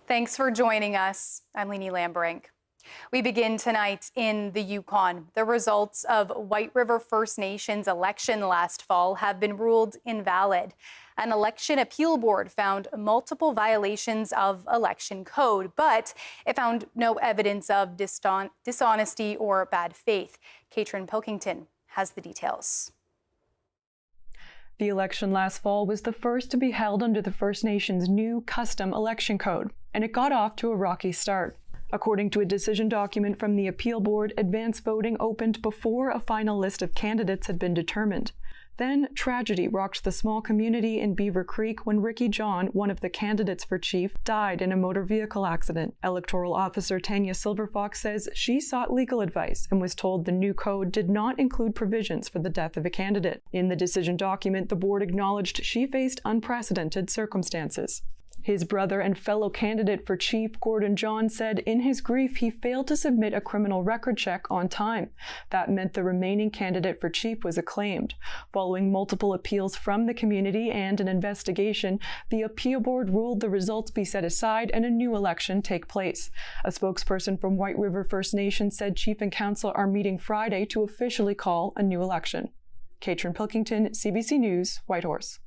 Thanks for joining us. I'm Leanie Lambrink. We begin tonight in the Yukon. The results of White River First Nations election last fall have been ruled invalid. An election appeal board found multiple violations of election code, but it found no evidence of dishonesty or bad faith. Katrin Pilkington has the details. The election last fall was the first to be held under the First Nations' new custom election code, and it got off to a rocky start. According to a decision document from the appeal board, advance voting opened before a final list of candidates had been determined. Then, tragedy rocked the small community in Beaver Creek when Ricky John, one of the candidates for chief, died in a motor vehicle accident. Electoral officer Tanya Silverfox says she sought legal advice and was told the new code did not include provisions for the death of a candidate. In the decision document, the board acknowledged she faced unprecedented circumstances. His brother and fellow candidate for chief, Gordon John, said in his grief he failed to submit a criminal record check on time. That meant the remaining candidate for chief was acclaimed. Following multiple appeals from the community and an investigation, the appeal board ruled the results be set aside and a new election take place. A spokesperson from White River First Nation said chief and council are meeting Friday to officially call a new election. Katrin Pilkington, CBC News, Whitehorse.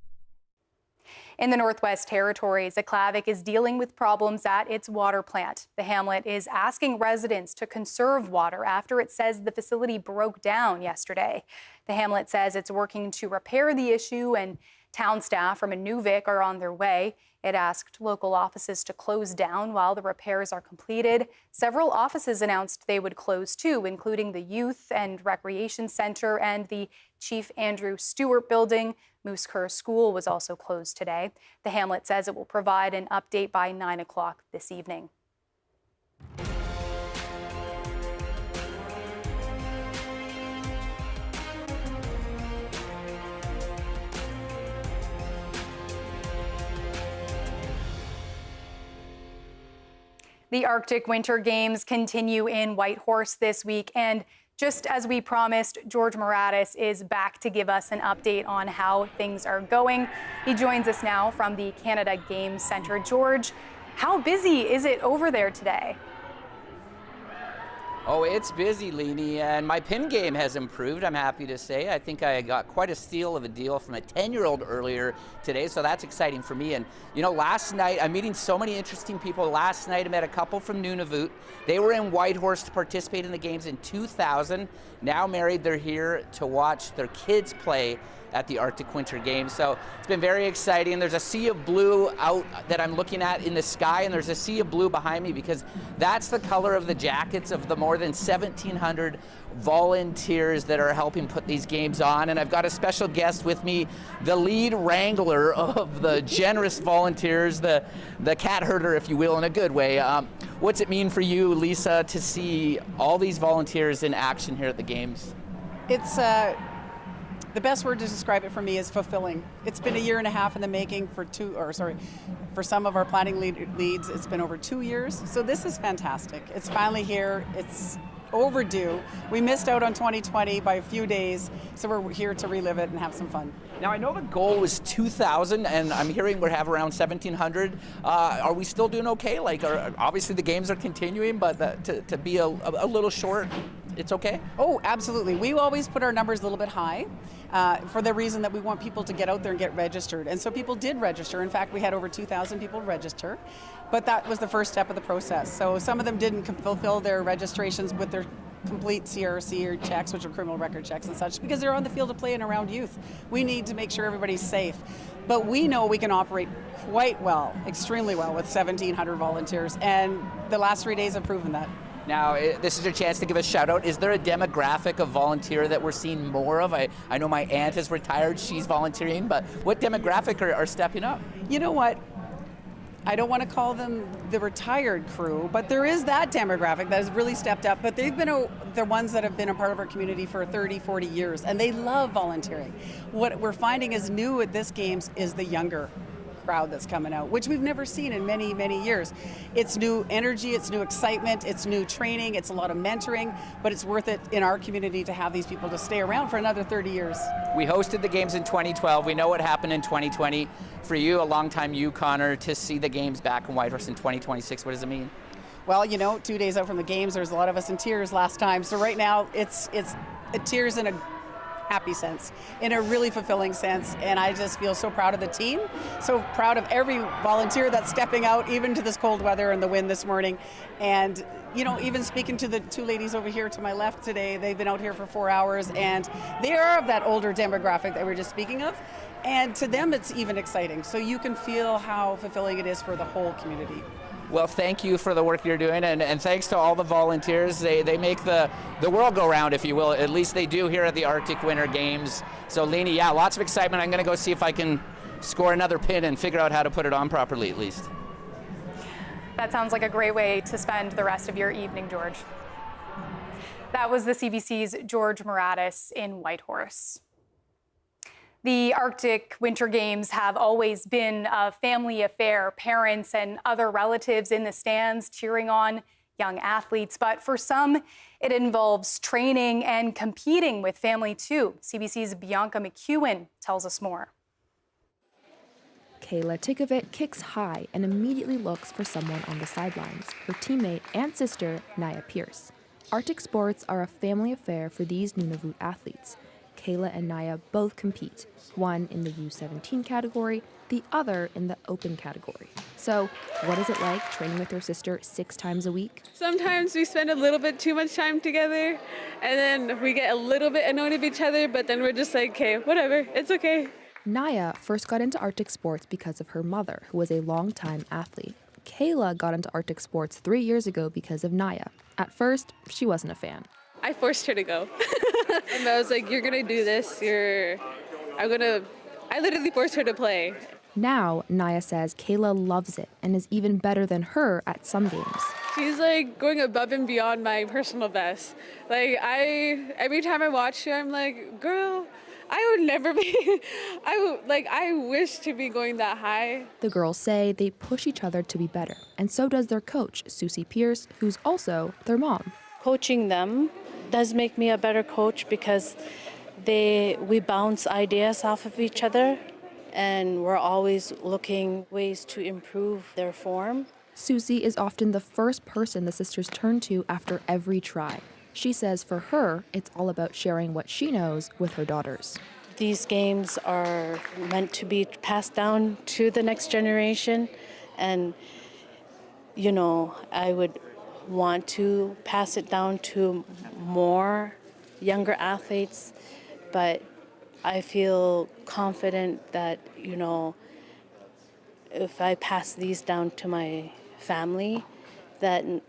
In the Northwest Territories, a Clavoc is dealing with problems at its water plant. The hamlet is asking residents to conserve water after it says the facility broke down yesterday. The hamlet says it's working to repair the issue, and town staff from Inuvik are on their way. It asked local offices to close down while the repairs are completed. Several offices announced they would close too, including the Youth and Recreation Center and the Chief Andrew Stewart Building. Moose Kerr School was also closed today. The hamlet says it will provide an update by 9 o'clock this evening. The Arctic Winter Games continue in Whitehorse this week, and just as we promised, George Moratis is back to give us an update on how things are going. He joins us now from the Canada Games Centre. George, how busy is it over there today? Oh, it's busy, Leanie, and my pin game has improved, I'm happy to say. I think I got quite a steal of a deal from a 10-year-old earlier today, so that's exciting for me. And, you know, last night, I'm meeting so many interesting people. Last night, I met a couple from Nunavut. They were in Whitehorse to participate in the games in 2000. Now married, they're here to watch their kids play at the Arctic Winter Games. So it's been very exciting. There's a sea of blue out that I'm looking at in the sky, and there's a sea of blue behind me because that's the color of the jackets of the more than 1,700 volunteers that are helping put these games on. And I've got a special guest with me, the lead wrangler of the generous volunteers, the cat herder, if you will, in a good way. What's it mean for you, Lisa, to see all these volunteers in action here at the Games? It's the best word to describe it for me is fulfilling. It's been a year and a half in the making for some of our planning leads, it's been over 2 years. So this is fantastic. It's finally here. It's overdue. We missed out on 2020 by a few days, so we're here to relive it and have some fun. Now, I know the goal was 2,000, and I'm hearing we have around 1,700. Are we still doing okay? Like, obviously the games are continuing, but to be a little short, it's okay? Oh, absolutely. We always put our numbers a little bit high for the reason that we want people to get out there and get registered. And so people did register. In fact, we had over 2,000 people register, but that was the first step of the process. So some of them didn't fulfill their registrations with their complete CRC or checks, which are criminal record checks and such, because they're on the field of play and around youth. We need to make sure everybody's safe. But we know we can operate quite well, extremely well, with 1,700 volunteers, and the last 3 days have proven that. Now, this is your chance to give a shout out. Is there a demographic of volunteer that we're seeing more of? I know my aunt is retired, she's volunteering, but what demographic are stepping up? You know what? I don't want to call them the retired crew, but there is that demographic that has really stepped up. But they've been the ones that have been a part of our community for 30, 40 years, and they love volunteering. What we're finding is new at this Games is the younger crowd that's coming out, which we've never seen in many, many years. It's new energy, it's new excitement, it's new training, it's a lot of mentoring, but it's worth it in our community to have these people to stay around for another 30 years. We hosted the games in 2012. We know what happened in 2020. For you, a longtime Yukoner, to see the games back in Whitehorse in 2026, what does it mean? Well, 2 days out from the games, there's a lot of us in tears last time. So right now, it's tears in a happy sense, in a really fulfilling sense. And I just feel so proud of the team, so proud of every volunteer that's stepping out, even to this cold weather and the wind this morning. And, even speaking to the two ladies over here to my left today, they've been out here for 4 hours, and they are of that older demographic that we were just speaking of. And to them, it's even exciting. So you can feel how fulfilling it is for the whole community. Well, thank you for the work you're doing, and thanks to all the volunteers. They make the world go round, if you will. At least they do here at the Arctic Winter Games. So, Leni, yeah, lots of excitement. I'm going to go see if I can score another pin and figure out how to put it on properly, at least. That sounds like a great way to spend the rest of your evening, George. That was the CBC's George Moratis in Whitehorse. The Arctic Winter Games have always been a family affair, parents and other relatives in the stands cheering on young athletes. But for some, it involves training and competing with family too. CBC's Bianca McEwen tells us more. Kayla Tikovic kicks high and immediately looks for someone on the sidelines, her teammate and sister, Naya Pierce. Arctic sports are a family affair for these Nunavut athletes. Kayla and Naya both compete, one in the U17 category, the other in the open category. So, what is it like training with your sister 6 times a week? Sometimes we spend a little bit too much time together, and then we get a little bit annoyed of each other, but then we're just like, okay, whatever, it's okay. Naya first got into Arctic sports because of her mother, who was a longtime athlete. Kayla got into Arctic sports 3 years ago because of Naya. At first, she wasn't a fan. I forced her to go. And I was like, you're gonna do this, I literally forced her to play. Now, Naya says Kayla loves it and is even better than her at some games. She's like going above and beyond my personal best. Like every time I watch her, I'm like, girl, I would never be, I wish to be going that high. The girls say they push each other to be better, and so does their coach, Susie Pierce, who's also their mom. Coaching them does make me a better coach because we bounce ideas off of each other, and we're always looking ways to improve their form. Susie is often the first person the sisters turn to after every try. She says for her, it's all about sharing what she knows with her daughters. These games are meant to be passed down to the next generation, and I would want to pass it down to more younger athletes, but I feel confident that, if I pass these down to my family, then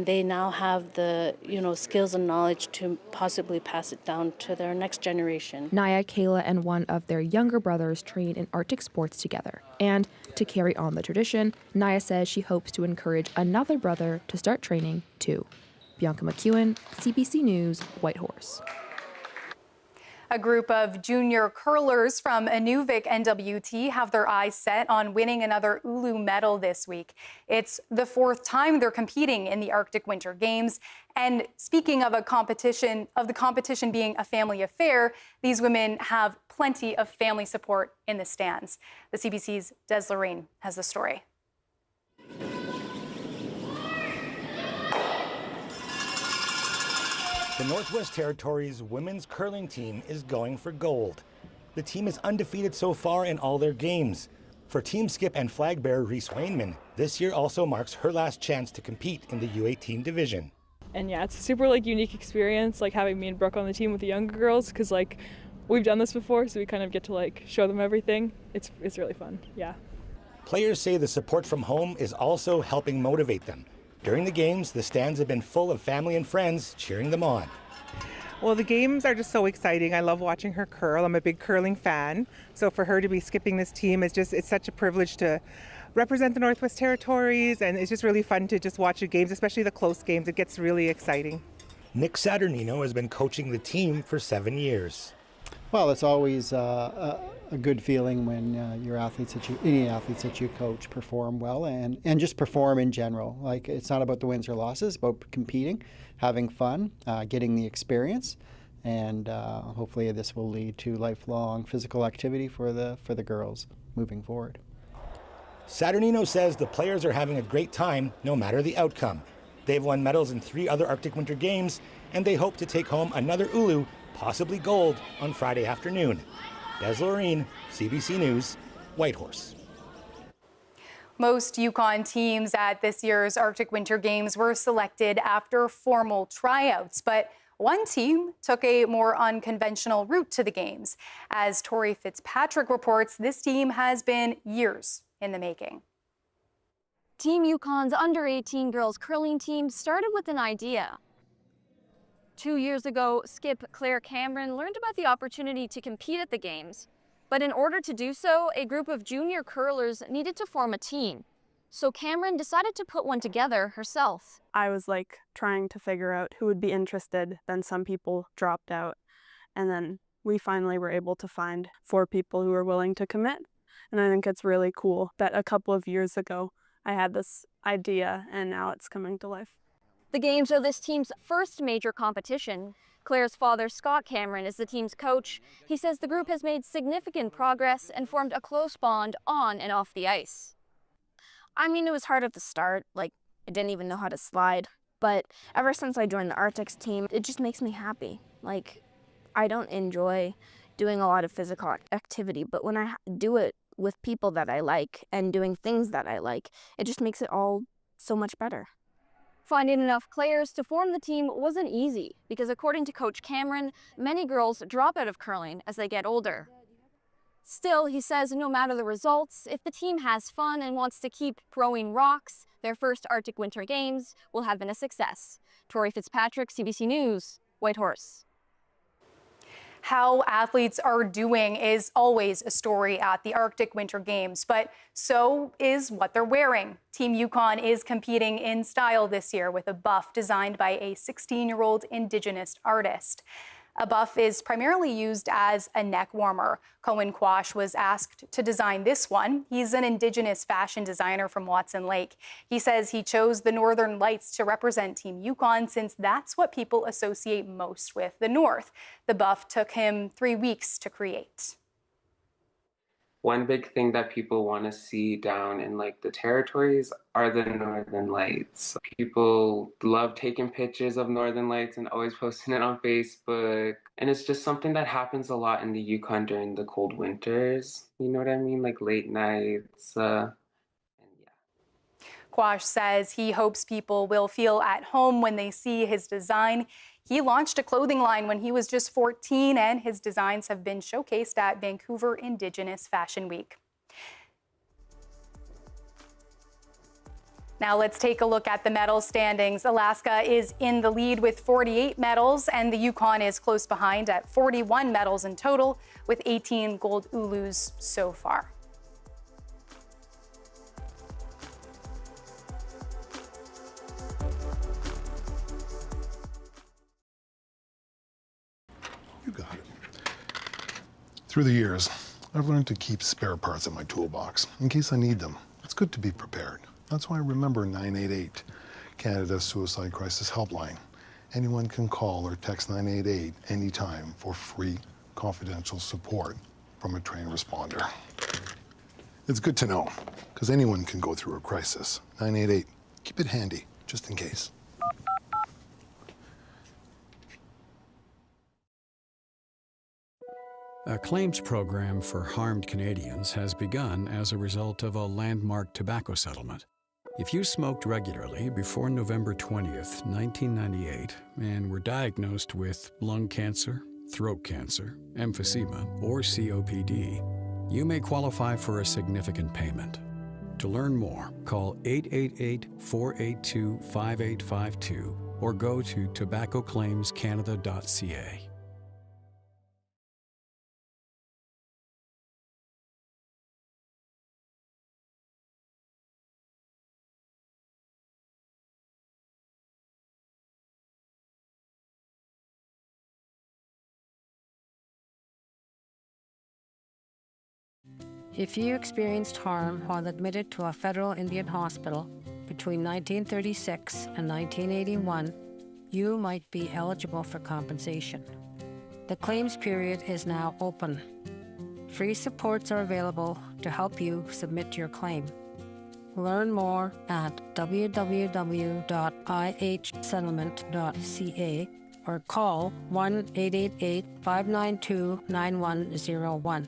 they now have the, skills and knowledge to possibly pass it down to their next generation. Naya, Kayla, and one of their younger brothers train in Arctic sports together. And to carry on the tradition, Naya says she hopes to encourage another brother to start training too. Bianca McEwen, CBC News, Whitehorse. A group of junior curlers from Inuvik NWT have their eyes set on winning another Ulu medal this week. It's the 4th time they're competing in the Arctic Winter Games. And speaking of the competition being a family affair, these women have plenty of family support in the stands. The CBC's Des Lorraine has the story. The Northwest Territories women's curling team is going for gold. The team is undefeated so far in all their games. For team skip and flag bearer Reese Wainman, this year also marks her last chance to compete in the U18 division. And yeah, it's a super unique experience, having me and Brooke on the team with the younger girls, because we've done this before, so we kind of get to show them everything. It's really fun, yeah. Players say the support from home is also helping motivate them. During the games, the stands have been full of family and friends cheering them on. Well, the games are just so exciting. I love watching her curl. I'm a big curling fan. So for her to be skipping this team, it's such a privilege to represent the Northwest Territories, and it's just really fun to just watch the games, especially the close games. It gets really exciting. Nick Saturnino has been coaching the team for 7 years. Well, it's always a good feeling when any athletes that you coach perform well and just perform in general. Like, it's not about the wins or losses, it's about competing, having fun, getting the experience, and hopefully this will lead to lifelong physical activity for the girls moving forward. Saturnino says the players are having a great time no matter the outcome. They've won medals in 3 other Arctic Winter Games, and they hope to take home another ulu, possibly gold, on Friday afternoon. Des Lorraine, CBC News, Whitehorse. Most Yukon teams at this year's Arctic Winter Games were selected after formal tryouts, but one team took a more unconventional route to the Games. As Tori Fitzpatrick reports, this team has been years in the making. Team Yukon's under-18 girls curling team started with an idea. 2 years ago, skip Claire Cameron learned about the opportunity to compete at the Games. But in order to do so, a group of junior curlers needed to form a team. So Cameron decided to put one together herself. I was like trying to figure out who would be interested. Then some people dropped out. And then we finally were able to find 4 people who were willing to commit. And I think it's really cool that a couple of years ago, I had this idea and now it's coming to life. The Games are this team's first major competition. Claire's father, Scott Cameron, is the team's coach. He says the group has made significant progress and formed a close bond on and off the ice. I mean, it was hard at the start. Like, I didn't even know how to slide. But ever since I joined the Arctics team, it just makes me happy. Like, I don't enjoy doing a lot of physical activity, but when I do it with people that I like and doing things that I like, it just makes it all so much better. Finding enough players to form the team wasn't easy because, according to Coach Cameron, many girls drop out of curling as they get older. Still, he says no matter the results, if the team has fun and wants to keep throwing rocks, their first Arctic Winter Games will have been a success. Tori Fitzpatrick, CBC News, Whitehorse. How athletes are doing is always a story at the Arctic Winter Games, but so is what they're wearing. Team Yukon is competing in style this year with a buff designed by a 16-year-old Indigenous artist. A buff is primarily used as a neck warmer. Cohen Quash was asked to design this one. He's an Indigenous fashion designer from Watson Lake. He says he chose the Northern Lights to represent Team Yukon since that's what people associate most with the North. The buff took him 3 weeks to create. One big thing that people want to see down in like the territories are the Northern Lights. People love taking pictures of Northern Lights and always posting it on Facebook. And it's just something that happens a lot in the Yukon during the cold winters. You know what I mean? Like late nights. Quash says he hopes people will feel at home when they see his design. He launched a clothing line when he was just 14, and his designs have been showcased at Vancouver Indigenous Fashion Week. Now let's take a look at the medal standings. Alaska is in the lead with 48 medals, and the Yukon is close behind at 41 medals in total, with 18 gold ulus so far. You got it. Through the years, I've learned to keep spare parts in my toolbox in case I need them. It's good to be prepared. That's why I remember 988, Canada's Suicide Crisis Helpline. Anyone can call or text 988 anytime for free, confidential support from a trained responder. It's good to know, because anyone can go through a crisis. 988, keep it handy, just in case. A claims program for harmed Canadians has begun as a result of a landmark tobacco settlement. If you smoked regularly before November 20th, 1998, and were diagnosed with lung cancer, throat cancer, emphysema, or COPD, you may qualify for a significant payment. To learn more, call 888-482-5852 or go to tobaccoclaimscanada.ca. If you experienced harm while admitted to a federal Indian hospital between 1936 and 1981, you might be eligible for compensation. The claims period is now open. Free supports are available to help you submit your claim. Learn more at www.ihsettlement.ca or call 1-888-592-9101.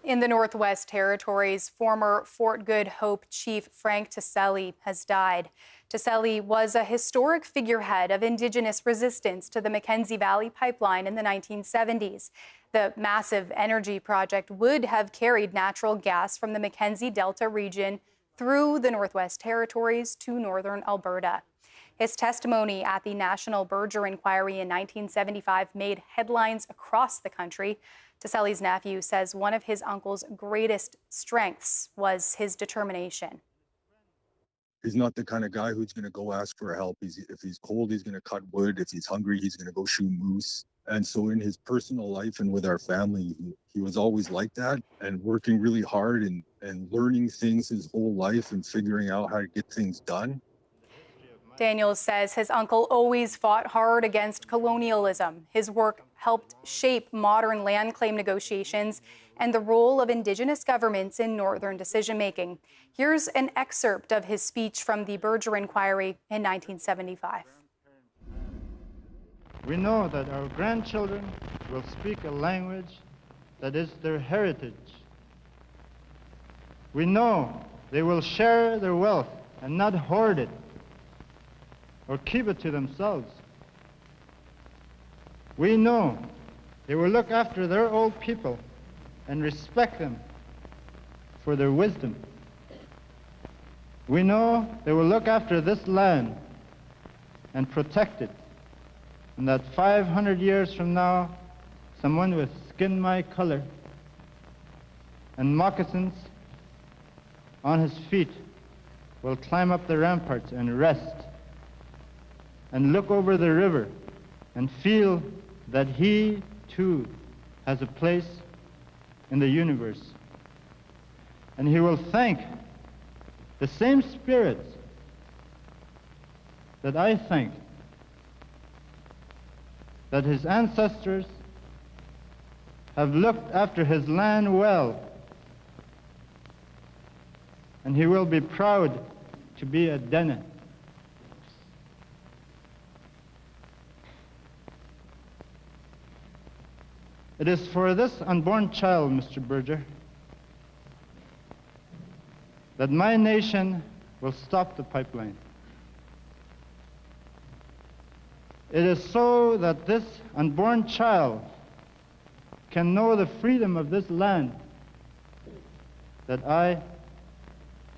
In the Northwest Territories, former Fort Good Hope Chief Frank Taselli has died. Taselli was a historic figurehead of Indigenous resistance to the Mackenzie Valley Pipeline in the 1970s. The massive energy project would have carried natural gas from the Mackenzie Delta region through the Northwest Territories to northern Alberta. His testimony at the National Berger Inquiry in 1975 made headlines across the country. Taselli's nephew says one of his uncle's greatest strengths was his determination. He's not the kind of guy who's going to go ask for help. If he's cold, he's going to cut wood. If he's hungry, he's going to go shoot moose. And so in his personal life and with our family, he was always like that, and working really hard and learning things his whole life and figuring out how to get things done. Daniels says his uncle always fought hard against colonialism. His work helped shape modern land claim negotiations and the role of Indigenous governments in northern decision-making. Here's an excerpt of his speech from the Berger Inquiry in 1975. We know that our grandchildren will speak a language that is their heritage. We know they will share their wealth and not hoard it or keep it to themselves. We know they will look after their old people and respect them for their wisdom. We know they will look after this land and protect it, and that 500 years from now, someone with skin my color and moccasins on his feet will climb up the ramparts and rest and look over the river and feel that he too has a place in the universe. And he will thank the same spirits that I thank, that his ancestors have looked after his land well, and he will be proud to be a Dene. It is for this unborn child, Mr. Berger, that my nation will stop the pipeline. It is so that this unborn child can know the freedom of this land that I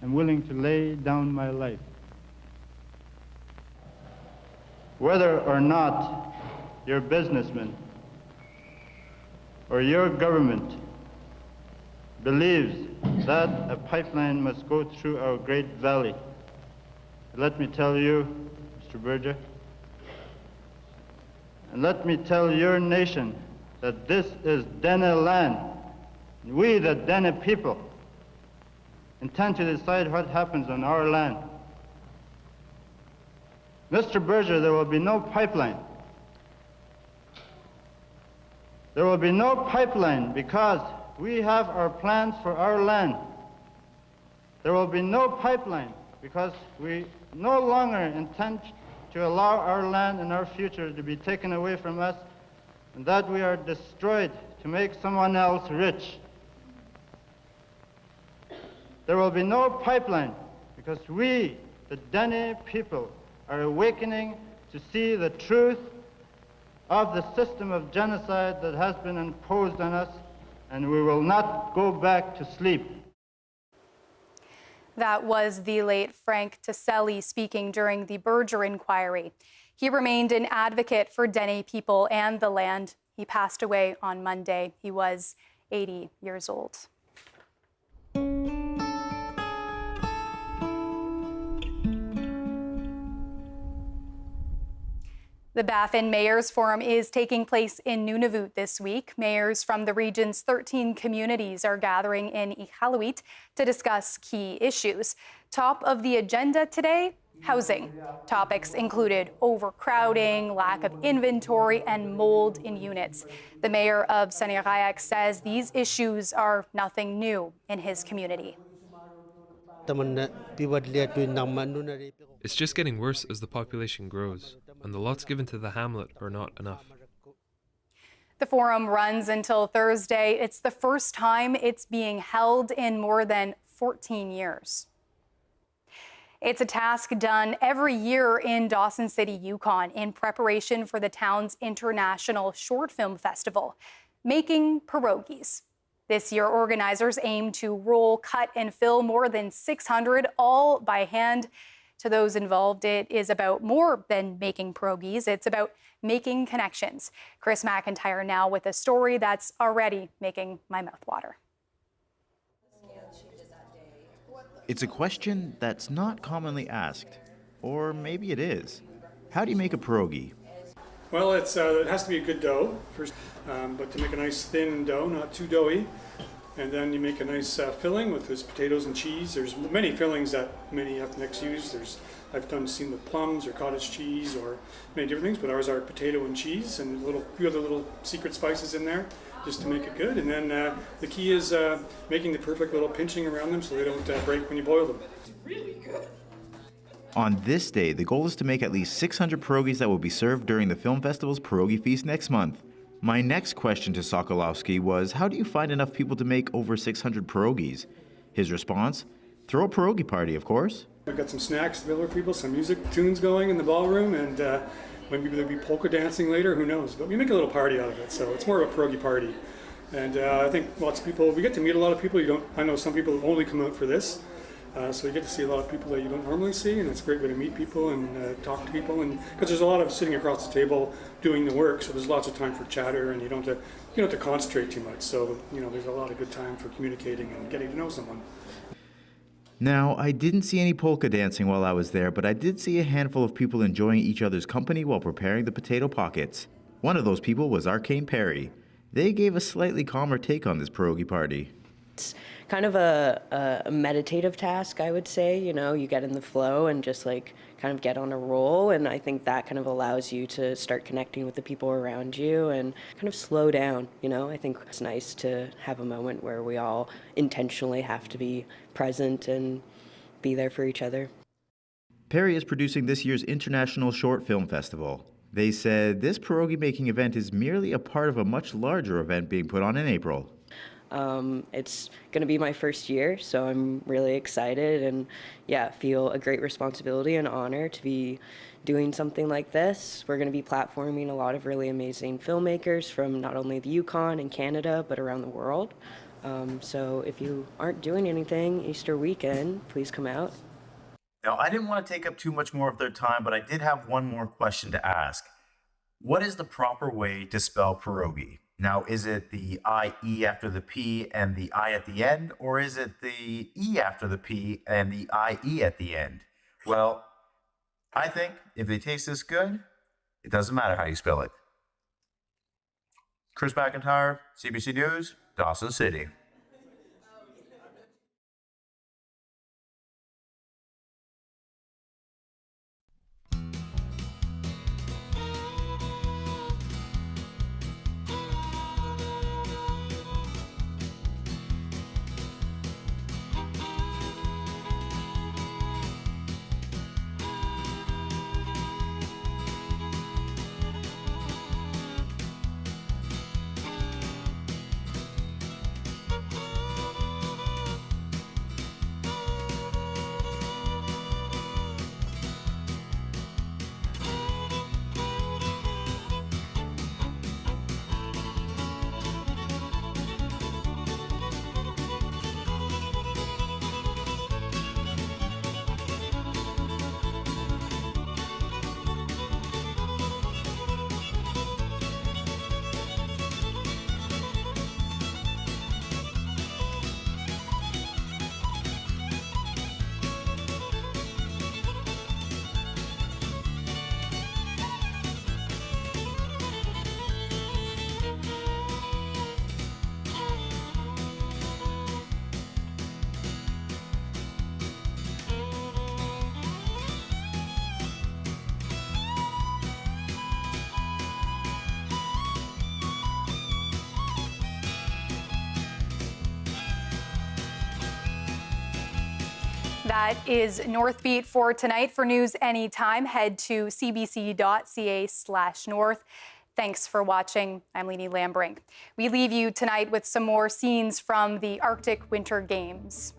am willing to lay down my life. Whether or not your businessmen or your government believes that a pipeline must go through our great valley, let me tell you, Mr. Berger, and let me tell your nation that this is Dene land. We, the Dene people, intend to decide what happens on our land. Mr. Berger, there will be no pipeline. There will be no pipeline because we have our plans for our land. There will be no pipeline because we no longer intend to allow our land and our future to be taken away from us, and that we are destroyed to make someone else rich. There will be no pipeline because we, the Dene people, are awakening to see the truth of the system of genocide that has been imposed on us, and we will not go back to sleep. That was the late Frank Taselli speaking during the Berger inquiry. He remained an advocate for Dene people and the land. He passed away on Monday. He was 80 years old. The Baffin Mayors Forum is taking place in Nunavut this week. Mayors from the region's 13 communities are gathering in Iqaluit to discuss key issues. Top of the agenda today, housing. Topics included overcrowding, lack of inventory, and mold in units. The mayor of Sanirayak says these issues are nothing new in his community. It's just getting worse as the population grows, and the lots given to the hamlet are not enough. The forum runs until Thursday. It's the first time it's being held in more than 14 years. It's a task done every year in Dawson City, Yukon, in preparation for the town's International Short Film Festival, making pierogies. This year, organizers aim to roll, cut, and fill more than 600, all by hand. To those involved, it is about more than making pierogies. It's about making connections. Chris McIntyre now with a story that's already making my mouth water. It's a question that's not commonly asked, or maybe it is. How do you make a pierogi? Well, it has to be a good dough first, but to make a nice thin dough, not too doughy. And then you make a nice filling with this potatoes and cheese. There's many fillings that many ethnics use. I've seen with plums or cottage cheese or many different things, but ours are potato and cheese and a few other little secret spices in there just to make it good. And then the key is making the perfect little pinching around them so they don't break when you boil them. It's really good. On this day, the goal is to make at least 600 pierogies that will be served during the film festival's pierogi feast next month. My next question to Sokolowski was, how do you find enough people to make over 600 pierogies? His response, throw a pierogi party, of course. We've got some snacks available for people, some music tunes going in the ballroom, and maybe there'll be polka dancing later, who knows. But we make a little party out of it, so it's more of a pierogi party. And I think lots of people, we get to meet a lot of people. I know some people have only come out for this. So you get to see a lot of people that you don't normally see, and it's a great way to meet people and talk to people. And because there's a lot of sitting across the table doing the work, so there's lots of time for chatter, and you don't have to concentrate too much. So there's a lot of good time for communicating and getting to know someone. Now, I didn't see any polka dancing while I was there, but I did see a handful of people enjoying each other's company while preparing the potato pockets. One of those people was Arcane Perry. They gave a slightly calmer take on this pierogi party. It's kind of a meditative task, I would say. You get in the flow and just kind of get on a roll, and I think that kind of allows you to start connecting with the people around you and kind of slow down. I think it's nice to have a moment where we all intentionally have to be present and be there for each other. Perry is producing this year's International Short Film Festival. They said this pierogi making event is merely a part of a much larger event being put on in April. It's going to be my first year, so I'm really excited and feel a great responsibility and honor to be doing something like this. We're going to be platforming a lot of really amazing filmmakers from not only the Yukon and Canada, but around the world. So if you aren't doing anything Easter weekend, please come out. Now, I didn't want to take up too much more of their time, but I did have one more question to ask. What is the proper way to spell pierogi? Now, is it the I-E after the P and the I at the end, or is it the E after the P and the I-E at the end? Well, I think if they taste this good, it doesn't matter how you spell it. Chris McIntyre, CBC News, Dawson City. That is Northbeat for tonight. For news anytime, head to cbc.ca/north. Thanks for watching. I'm Leanie Lambrink. We leave you tonight with some more scenes from the Arctic Winter Games.